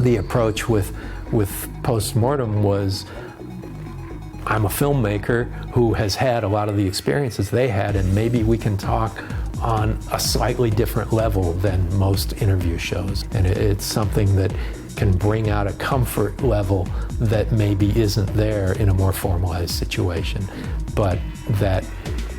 the approach with Post-Mortem was, I'm a filmmaker who has had a lot of the experiences they had, and maybe we can talk on a slightly different level than most interview shows. And it's something that can bring out a comfort level that maybe isn't there in a more formalized situation, but that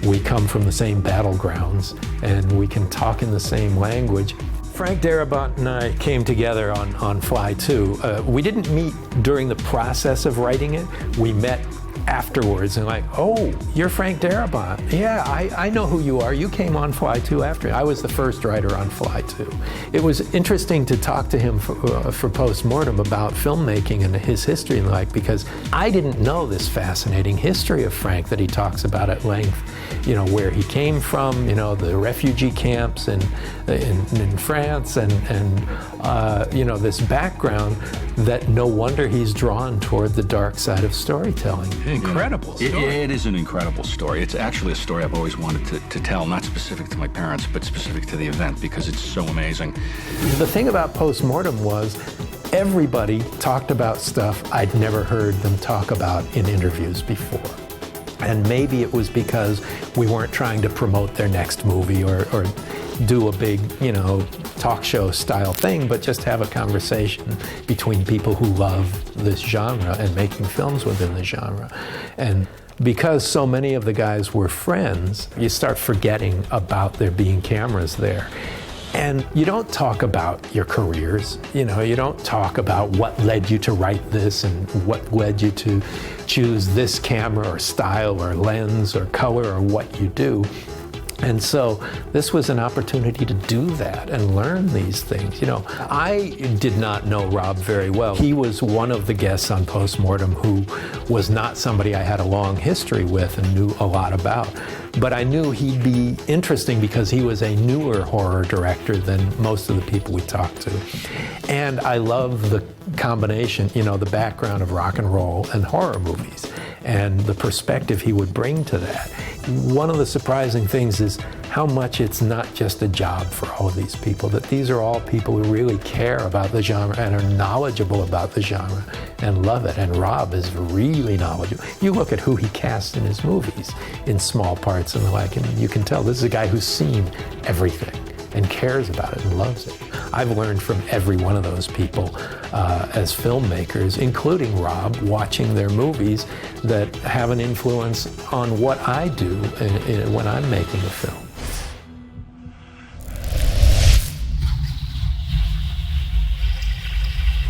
we come from the same battlegrounds and we can talk in the same language. Frank Darabont and I came together on Fly 2. We didn't meet during the process of writing it. We met afterwards and like, oh, you're Frank Darabont. Yeah, I know who you are. You came on Fly 2 after. I was the first writer on Fly 2. It was interesting to talk to him for Post-Mortem about filmmaking and his history and like, because I didn't know this fascinating history of Frank that he talks about at length. You know, where he came from, you know, the refugee camps in France and you know, this background that no wonder he's drawn toward the dark side of storytelling. Incredible story. It is an incredible story. It's actually a story I've always wanted to tell, not specific to my parents, but specific to the event, because it's so amazing. The thing about Post-Mortem was everybody talked about stuff I'd never heard them talk about in interviews before. And maybe it was because we weren't trying to promote their next movie or do a big, you know, talk show style thing, but just have a conversation between people who love this genre and making films within the genre. And because so many of the guys were friends, you start forgetting about there being cameras there. And you don't talk about your careers, you know, you don't talk about what led you to write this and what led you to choose this camera or style or lens or color or what you do. And so this was an opportunity to do that and learn these things. You know, I did not know Rob very well. He was one of the guests on Post-Mortem who was not somebody I had a long history with and knew a lot about. But I knew he'd be interesting because he was a newer horror director than most of the people we talked to. And I love the combination, you know, the background of rock and roll and horror movies and the perspective he would bring to that. One of the surprising things is how much it's not just a job for all of these people, that these are all people who really care about the genre and are knowledgeable about the genre and love it. And Rob is really knowledgeable. You look at who he casts in his movies in small parts and the like, and you can tell this is a guy who's seen everything and cares about it and loves it. I've learned from every one of those people as filmmakers, including Rob, watching their movies that have an influence on what I do when I'm making a film.